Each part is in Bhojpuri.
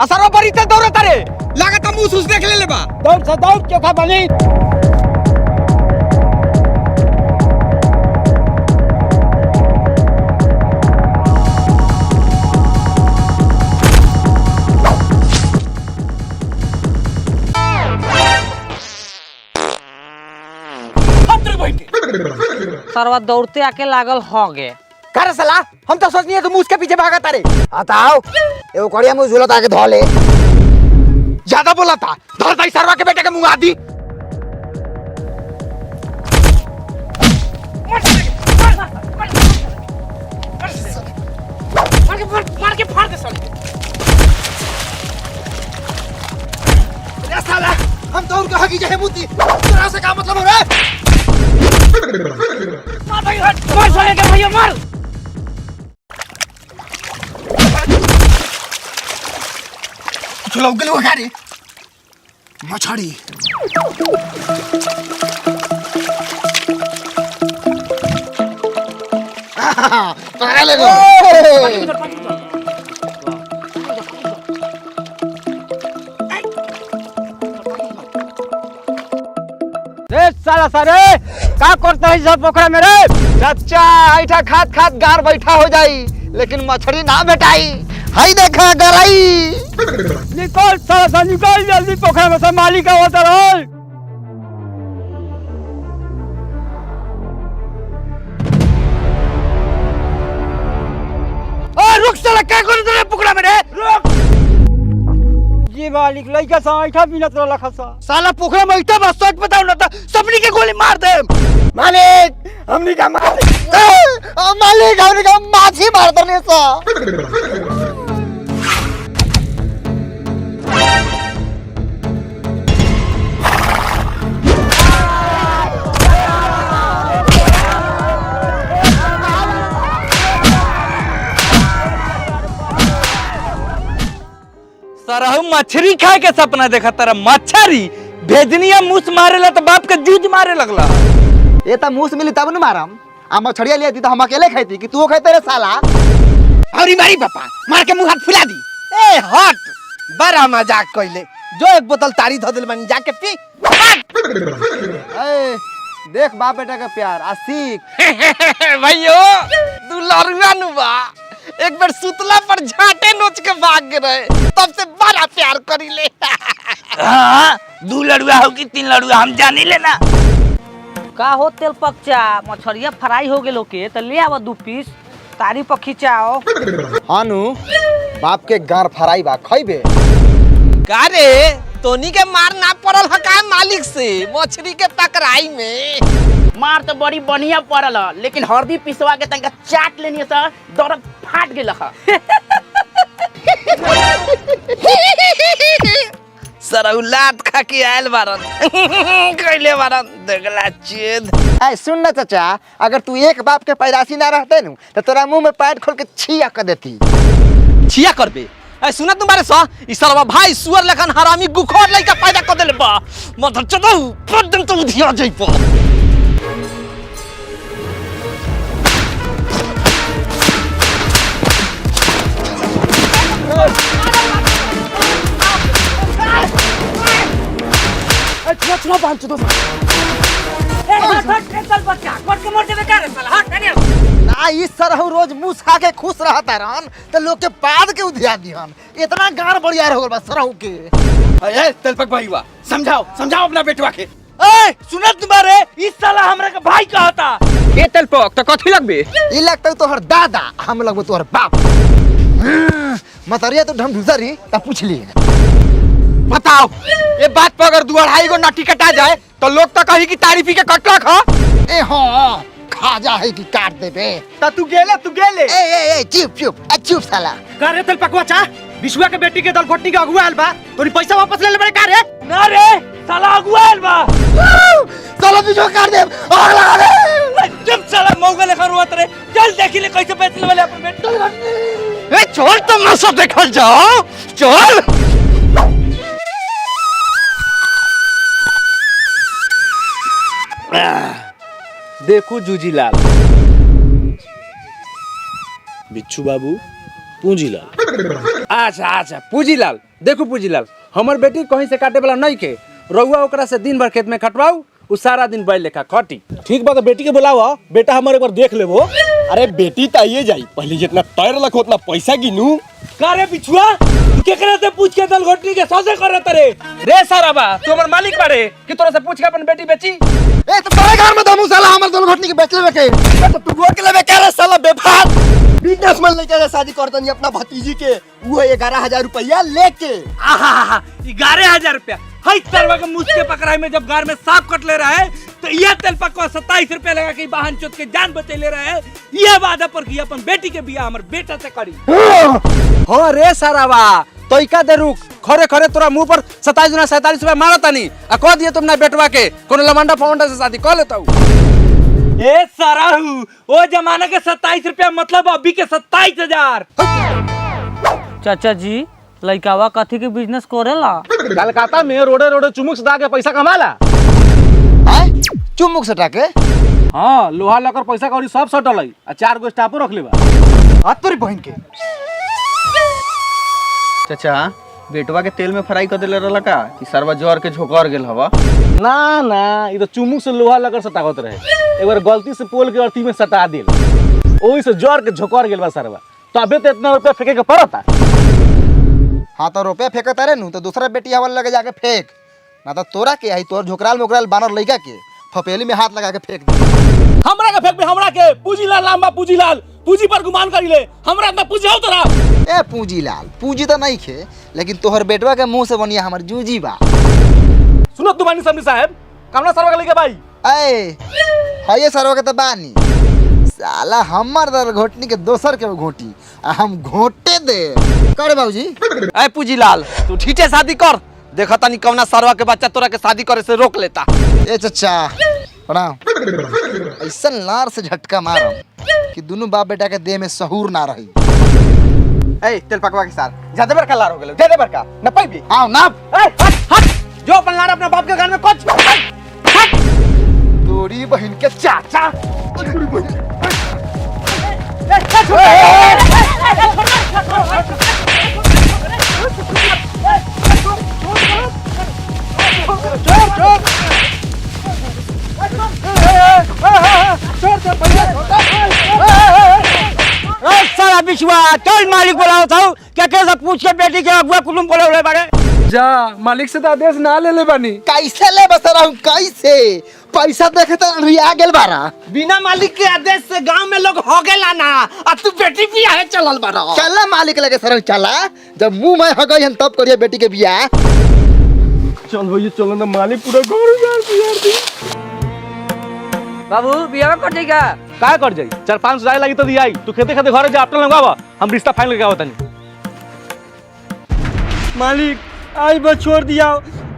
असर बड़ी से दौड़त रे लागत मुंह सुस देख ले बा दौड़ से दौड़ चोखा बनी सरवा दौड़ते आके लागल हो गे करे साला हम तो सोचनी तू मुझ के पीछे भागत रे बताओ एगो कड़िया मुंह झूलत आके धो ले ज्यादा बोला था धर दई सरवा के बेटे के मुंह आदी मार के फाड़ दे साले रे साला हम दौड़ के हगी जाए मुती तेरा से क्या मतलब हो रहा है मार भाई मार साले के भैया मार चलो गलो गाड़ी मछड़ी पकड़ ले गो रे साला सारे का करता है सब पोखरा में रे चाचा ऐठा खात खात गार बैठा हो जाई लेकिन मछली ना भेटाई हाय देखा गराई निकल साला सा निकल जल्दी पोखरा में से मालिक का होता रहो रुक साला क्या कर रहे पोखरा में रे रुक जी मालिक लइका सा ऐठा बिनत रहला खसा साला पोखरा में ऐठा बस सच बताओ ना त सबनी के गोली मार दे मालिक हमनी का मालिक हमनी का माछी मार दने सा सरहु मछली खाए के सपना देखा तारा मछरी भेजनिया मूस मारेला तो बाप के जूझ मारे लगला ये त मूस मिली तब न मारम आ मछड़िया ले दी तो हम अकेले खाईती कि तू खाईते रे साला अरे मारी पापा मार के मुंह हाथ फुला दी ए हट बड़ा मजाक कइले जो एक बोतल तारी ध दिल बनी जाके पी ए देख बाप बेटा का प्यार आ सीख भैयो तू लरुआ नुबा एक बार सुतला पर झाटे नोच के भाग गए तब से बड़ा प्यार करी ले हाँ 2 लड़ुआ हो कि 3 लड़ुआ हम जानी लेना का हो तेल पकचा मछरिया फ्राई हो गेलो के त ले आवा 2 पीस तारी पर खिंचाओ हानु बाप के गार फराई बा खइबे का रे तोनी के मार ना पड़ल हका मालिक से मछली के पकड़ाई में मार तो बड़ी बढ़िया पड़ल लेकिन हरदी पिसवा के तंका चाट लेनी सर दर्द फाट गेल सरौलात खा के आयल बारन कइले बारन देखला चेद ए सुन ना चाचा अगर तू एक बाप के पैदाशी ना रहते नु तो तोरा मुंह में पैर खोल के छिया कर देती छिया करबे ए सुना तुम्हारे सा ई सरवा भाई सुअर लखन हरामी गुखोर लइका पैदा कर देले बा मधर चदौ पदम तो उधिया जइपो चलो बांध दो चल बच्चा कोट के मोड़ देबे का रे साला हट नहीं ना इस सरहु रोज मुंह खा के खुश रहता रहन तो लोग के पाद के उधिया दिहन इतना गार बढ़िया हो गल बा सरहु के ए तेलपक भाईवा समझाओ समझाओ अपना बेटवा के ए सुनत तुम्हारे इस साला हमरा के भाई कहता ए तेलपक तो कथि लगबे ई लगता तोहर दादा हम लगबो तोहर बाप मतरिया तो ढम ढुसरी त पूछ लिए बताओ ये बात पर अगर 2-2.5 गो नटी कटा जाए तो लोग तो कही कि तारीफी के कटला खा ए हां खा जा है कि काट देबे ता तू गेले ए चुप साला का रे तेलपकवा चा विश्वा के बेटी के दलघोटनी के अगुआ आयल बा तोरी पैसा वापस ले ले बड़े का रे ना रे साला अगुआ आयल बा साला बिजो काट दे आग लगा दे जब साला मौगा लेखा रोत रे चल देखी ले कैसे बेच लेले अपन बेटा ए छोड़ तो नशा देखल जाओ चल देखो जूजीलाल बिच्छू बाबू पूंजीलाल अच्छा अच्छा पूजीलाल देखो पूजीलाल, हमर बेटी कहीं से काटे वाला नहीं के, रउआ ओकरा से दिन भर खेत में खटवाऊ, उ सारा दिन बैल लेखा खटी। ठीक बात, बेटी के बुलावा, बेटा हमारे एक बार देख लेबो। अरे बेटी तो आइए जाई, पहले जितना पैर लख उतना पैसा गिनू। का रे बिछुआ, तू केकरा से पूछ के दल घोटनी के सौदे करत रे सारा बा, तू हमर मालिक बाड़े कि तोरा से पूछ के अपन बेटी बेची। ए तो तोरे घर में दमू साला हमर दोनों घटनी के बेच लेबे के। तो तू रोक लेबे क्या रे साला बेफार। बिजनेसमैन लेके जा शादी करतनी अपना भतीजी के, वो 11,000 रुपया लेके। 11,000 रुपया हई तरवा के मुझ के पकड़ाई में जब गार में सांप कट ले रहा है तो यह तेल पकवा 27 रुपया लगा के वाहन चोत के जान बचे ले रहा है। यह वादा पर कि अपन बेटी के बियाह हमर बेटा से करी। हाँ रे सारा बा, तो इका दे रुक, खरे खरे तोरा मुंह पर 27 गुना 47 रुपया मारता नहीं आ कह दिए तुम ना बेटवा के कोनो लमंडा फमंडा से शादी कर लेता हूँ। ए साराहू, ओ जमाना के 27 रुपया मतलब अभी के 27,000। चाचा जी लइकावा कथी के बिजनेस करेला? कलकत्ता में रोडे रोडे चुमुक सटा के पैसा कमाला। हैं चुमुक सटा के? हाँ, लोहा लकर पैसा कौड़ी सब सटल है, आ 4 गो स्टाफो रख लेबा। हाथ तोरी बहन के। चाचा बेटवा के तेल में फ्राई कर देले रहला का कि सरवा जर के झोकर गेल हवा? ना ना, ये तो चुमुक से लोहा लकर सटावत रहे, एक बार गलती से पोल के अर्थी में सटा दिल, ओही से जर के झोकर गेल बा सरवा। तो अबे तो इतना रुपया फेंके के पड़ता। हाँ तो रुपया फेंकता रे नु तो दूसरा बेटी हवा लगे जाके फेंक, ना तो तोरा के आई तोर झोकराल मोकराल बानर लइका के फपेली में हाथ लगा के फेंक दे। हमरा के फेंक बे, हमरा के पूजीलाल नाम बा, पूजीलाल पूजी पर गुमान करी ले, हमरा इतना पूजी हो तोरा। ए पूजीलाल, पूजी तो नहीं खे, लेकिन तोहर बेटवा के मुंह से बनिया हमर जूजी बा। सुनो तुम्हारी समझी साहब, कामना सरवा के लेके भाई। ए हये सरवा के तो बानी, साला हमर दल घोटनी के दोसर के घोटी आ हम घोटे दे करे बाबूजी। ए पूजीलाल, तू ठीठे शादी कर, देखा तनी कौना सरवा के बच्चा तोरा के शादी करे से रोक लेता। ए चचा प्रणाम। ऐसा लार से झटका मारम कि दोनों बाप बेटा के देह में सहूर ना रही। ए तेल पकवा के साथ ज्यादा बड़का लार हो गेल, ज्यादा बड़का न पाइबी। आओ ना हट हट, जो अपन लार अपने बाप के घर में कुछ तोरी बहन के चाचा। सारा बिछुआ चल मालिक बोलाओ था क्या कैसा पूछ के बेटी के अगुआ कुलुम बोले बारे। जा मालिक से तो आदेश ना ले ले बानी। कैसे ले बसरा हूँ कैसे? पैसा देखे तो रिया गेल बारा। बिना मालिक के आदेश से गांव में लोग हो गेला ना, अब तू बेटी बियाह चलल बारा। चला मालिक लगे सर चला, जब मुंह में हो गई हम तब करिए बेटी के बियाह। चल भैया चलो ना, मालिक पूरा घर उजाड़ दिया। बाबू बियाह कर देगा का कर जाई, 4-5 जाए लगी तो दियाई, तू खेते खेते घर जा अपना लगावा, हम रिश्ता फाइनल करके आवतनी। मालिक आज बस छोड़ दिया,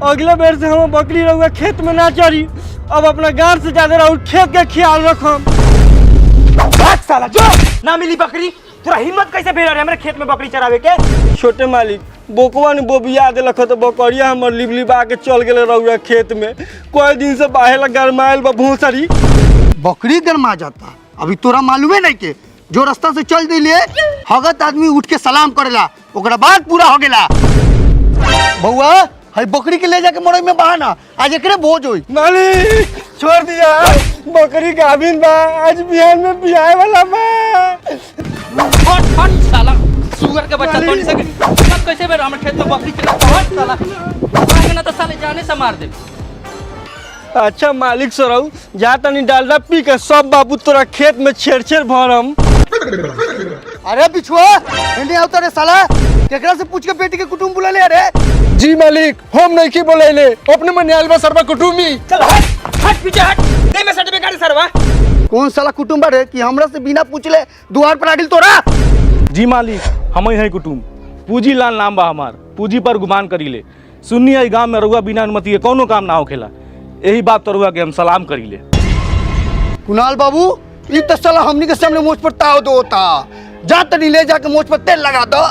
अगले बेर से हम बकरी रहुआ खेत में ना चढ़ी, अब अपना गांव से ज्यादा रहू खेत के ख्याल रखम। साला जो ना मिली बकरी, तोरा हिम्मत कैसे भेल रे हमरे खेत में बकरी चरावे के? छोटे मालिक बोकवा ने बोबिया देलक तो बकरिया हमर लिबलिबा के चल गेले रहुआ खेत में, कोई दिन से बाहेला गरमाइल बा भूसरी। बकरी गरमा जाता, अभी तोरा मालूम है नहीं के जो रास्ता से चल दिले हगत आदमी उठ के सलाम करेला, ओकरा बाद पूरा हो गेला। बउआ हई बकरी के ले जाके मड़ई में बहाना, आज एकरे भोज होई। मालिक छोड़ दिया, बकरी गाभिन बा, आज बिहान में बियाह वाला बा। हट हट साला सुअर के बच्चा तोड़ी सके सब कैसे बेर हमर खेत में बकरी चला हट साला मांगे ना तो साले जाने से मार दे। अच्छा मालिक सराऊ जा तनी डालडा पी के सब बाबू तोरा खेत में छेड़ छेड़ भरम। अरे बिछुआ एने आवता रे साला, केकरा से पूछ के बेटी के कुटुंब बुला ले। अरे जी मालिक, हम नहीं की बोले अपने मन आलबा सरबा कुटुमी। चल हट हट पीछे हट, दे में सर्टिफिकेट सरवा। कौन साला कुटुंब रे कि हमरा से बिना पूछले द्वार पर आगिल तोरा? जी मालिक, हम ही है कुटुंब, पूजीलाल नाम बा हमार, पूजी पर गुमान करीले। सुन्नी है गांव में रउआ बिना अनुमति के कोनो काम ना होखेला, यही बात तो रउआ के हम सलाम करीले। कुणाल बाबू ई तो साला हमनी के सामने मुझ पर ताव दो होता, जा तनी ले जाके मुझ पर तेल लगा दो।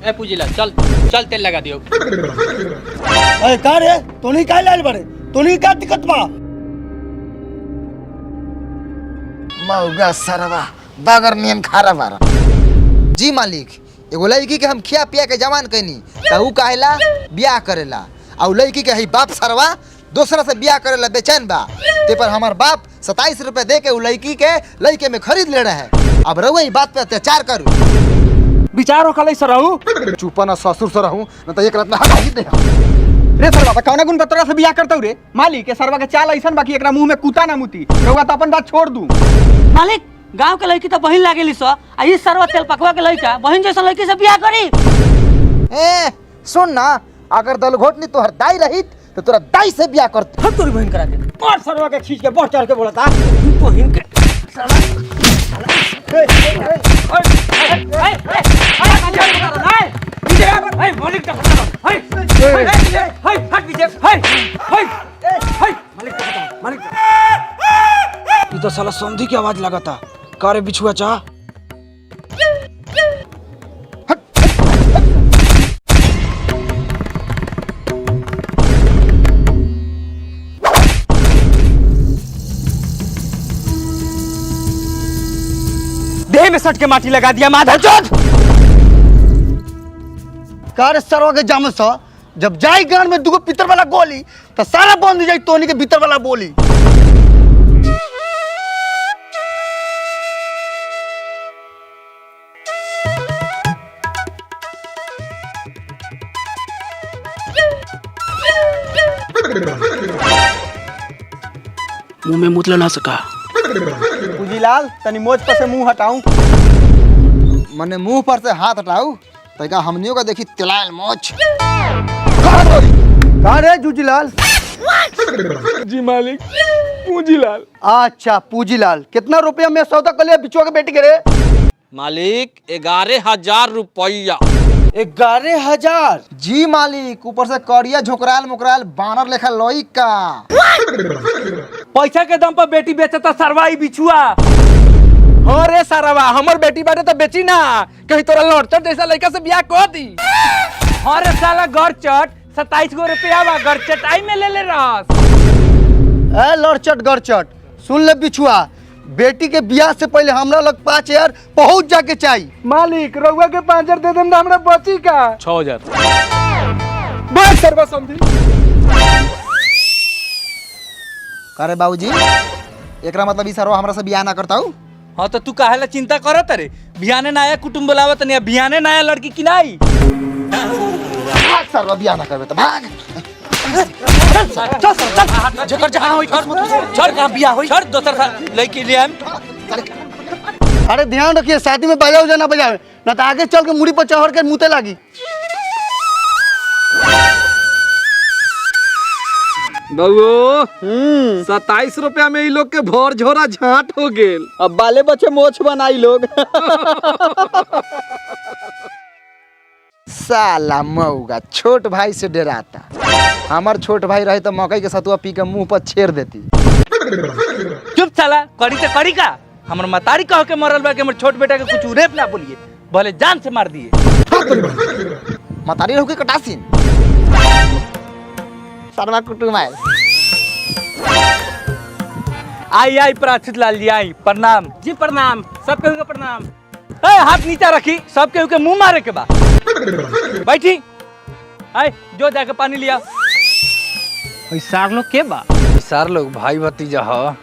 ए पूजीला चल चल तेल लगा दियो। अरे का रे तोनी काहे लाल बारे, तोनी का दिक्कत बा? मौगा सरवा बगर नियन खारा बारा। जी मालिक एगो लड़की के हम खिया पिया के जवान कैनी त ऊ कहेला ब्याह करेला और लड़की के ही बाप सरवा दूसरा से ब्याह करेला बेचैन बा ते पर हमार बाप 27 रुपए दे के ऊ लड़की के लड़के में खरीद ले रहे हैं। अब रहुआ ई बात पे अत्याचार करू विचार होखलै सरहु चुप न ससुर से रहूं न त एक रात में हटा ही दे। रे सरवा त कौना गुण पतरा से बियाह करतौ रे? मालिक के सरवा के चाल ऐसन बाकी एकरा मुंह में कुता ना मुती। रउआ त अपन बात छोड़ दू। मालिक गांव के लड़की तो बहिन लागेली सो आ ई सरवा तेल पकवा के लड़का बहिन जैसा लड़की से बियाह करी। ए सुन ना, अगर दलघोटनी तोहर दाई रहित तो तोरा दाई से ब्याह करत। हम तोरी बहन करा के और सरवा के खींच के बढ़ चढ़ के बोलता बहिन के ये तो साला संधि की आवाज लगाता कारे बिछुआ चाह देह में सट के माटी लगा दिया माधर चोद। कार सरवा के जाम सा जब जाई गान में दुगो पितर वाला गोली तो सारा बंद हो जाई तोनी के भीतर वाला बोली। मुंह में मुतला ना सका। पूजीलाल तनी मोज पर से मुंह हटाऊं। मने मुंह पर से हाथ हटाऊ तैका हमनियों का देखी तिलायल मोच। कहाँ रे जूजीलाल? जी मालिक पूंजीलाल। अच्छा पूजीलाल, कितना रुपया में सौदा कर लिया बिचुआ के बेटी के रे? मालिक 11,000 रुपया। 11,000? जी मालिक, ऊपर से करिया झोकराल मुकराल बानर लेखा लोई का। पैसा के दम पर बेटी बेचता सरवा ई बिछुआ। हाँ रे सारावा, हमर बेटी बाटे तो बेची ना, कहीं तोरा लड़चट जैसा लड़का से ब्याह कर दी। अरे साला गरचट 27 गो रुपया बा गरचटाई में ले रहस। ए लड़चट गड़चट सुन ले बिछुआ, बेटी के ब्याह से पहले हमरा लग 5,000 पहुंच जाके चाहिए। मालिक रउआ के 5,000 दे देम त हमरा बची का 6,000 बस सरवा समझी। करे बाबूजी एकरा मतलब ई सरवा हमरा से ब्याह ना करता हूँ। हाँ तो तू काहेला चिंता करत रे? बियाने नया कुटुंब बुलावत नहीं, बियाने नया लड़की की नहीं। भाग सरवा ब्याह ना करबे तो भाग। जेकर जहां होई छोड़ का बियाह होई छोड़ दोसर लड़की ले आम। अरे ध्यान रखिए शादी में बजाओ जाना बजावे ना तो आगे चल के मुड़ी पर चढ़ के मुते लागी। बउओ 27 रुपया में ई लोग के भोर झोरा झाट हो गेल। अब बाले बच्चे मोछ बनाई लोग। साला मऊगा छोट भाई से डराता। हमार छोट भाई रहे तो मकई के सतुआ पी के मुंह पर छेड़ देती। चुप साला, करी तो करी का। हमर मतारी कह के मरल बा के हमर छोट बेटा के कुछ रेप ना बोलिए, भले जान से मार दिए। मतारी रहू के कटासीन सरवा कुटुम आए। आई प्राचित लाल जी आई, प्रणाम जी। प्रणाम, सब केहू के प्रणाम। ए हाथ नीचा रखी, सब केहू के मुंह मारे के बा। बैठी, आई जो जाके पानी लिया। सार लोग के बा? सार लोग भाई भतीजा ह।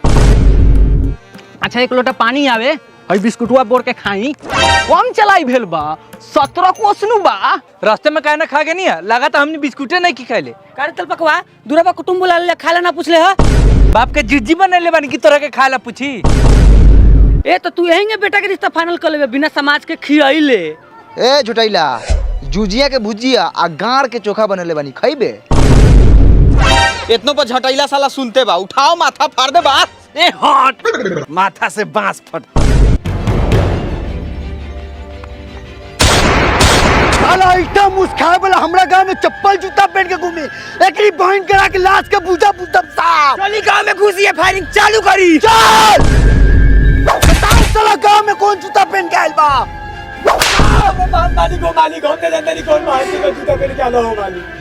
अच्छा एक लोटा पानी आवे, हई बिस्कुटवा बोर के खाई। कम चलाई भेल बा, 17 कोसनु बा। रास्ते में काहे ना खा के नहीं है? लगा तो हमने बिस्कुटे नहीं की खाइले। कारे तल पकवा, दूरबा कुटुंब बुला ले, खाला ना पूछले ह? बाप के जिज्जी बनले बानी की तोरा के खाला पूछी। ए तो तू यहीं बेटा के रिश्ता फाइनल कर लेबे बिना समाज के खियाइले। ए झुटैला, जुजिया के भुजिया आ गाड़ के चोखा बनेले बानी, खइबे? इतनो पर झटैला साला सुनते बा, उठाओ माथा फाड़ दे बा। ए हट, माथा से बांस फट। साला इतना मुस्खाए वाला हमरा गांव में चप्पल जूता पहन के घूमे, एकरी बहन करा के लाश के पूजा पूतब साहब। चली गांव में घुसिए, फायरिंग चालू करी। चल बताओ साला गांव में कौन जूता पहन के आइल बा?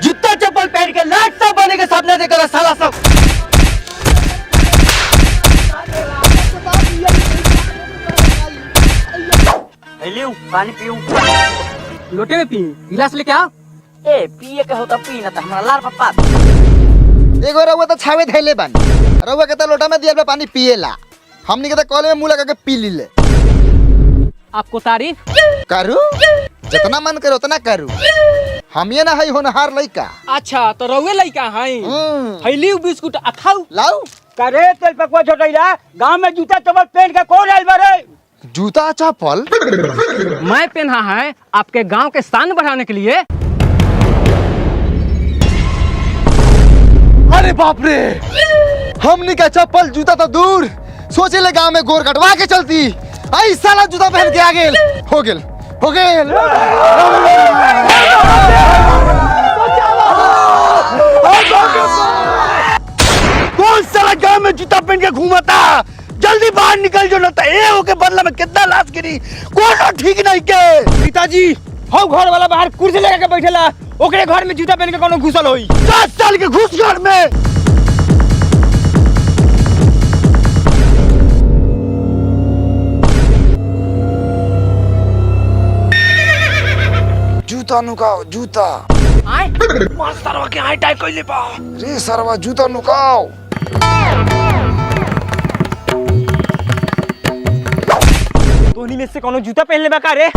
जूता चप्पल पहन के लाट सब बने के सामने देखा साला सब। लियो पानी पियो। लोटे में पी, गिलास लेके आओ। ए पिए के होता पी ना त हमरा लार पप्पा। एगो रउआ तो छावे धैले बानी, रउआ के तो लोटा में दिया पानी पिएला, हमनी के तो कॉल में मुंह लगा के पी लीले। आपको तारीफ करू जितना मन करे उतना करू, हम ये ना है होनहार लइका। अच्छा तो रउए लइका हई, हईली बिस्कुट आ खाऊ। लाऊ करे तेल पकवा छोटैला, गांव में जूता चप्पल पहन के कौन आइल बारे? जूता चप्पल मैं पहना है आपके गांव के शान बढ़ाने के लिए। अरे बाप रे, हमनी का चप्पल जूता तो दूर, सोचे ले गांव में गोर कटवा के चलती, आई साला जूता पहन के आ गेल, हो गेल हो गेल। कौन साला गांव में जूता पहन के घूमता? जल्दी बाहर निकल जो, न तो ए होके बदला में कितना लाश गिरी, कोनो ठीक नहीं के। पिताजी हो घर वाला बाहर कुर्सी लगा के बैठेला, ओकरे घर में जूता पहन के कोनो घुसल होई। 10 साल के घुस घर में। जूता नुकाओ जूता। मार सरवा के हाई टाई कइले बा। रे सरवा जूता नुकाओ। तोहनी में से कोनो जूता पहन लेबा का रे?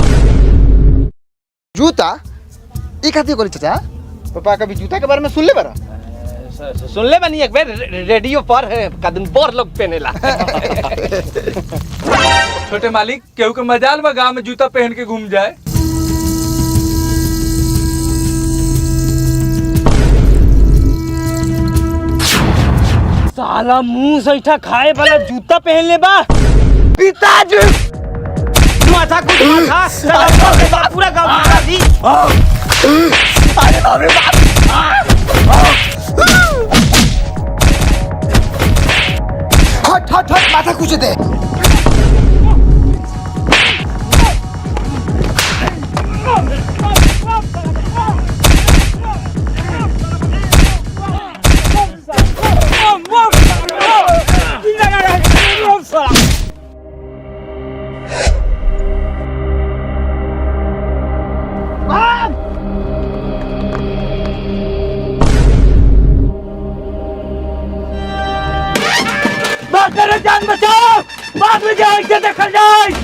जूता ई खातिर कोली चाचा, पापा कभी जूता के बारे में सुन ले बारा? सुन ले बनी एक बार रेडियो पर कदम पर लोग पहनेला। छोटे मालिक केहू के मजाल बा गांव में जूता पहन के घूम जाए। साला मुंह सैठा खाए वाला जूता पहन ले बा। पिताजी माथा कुछ माथा, साला पूरा गांव मारा दी। अरे बाप रे बाप। हट हट हट, माथा कुछ दे। जान बचाओ, बाद में जाए देखल जाए।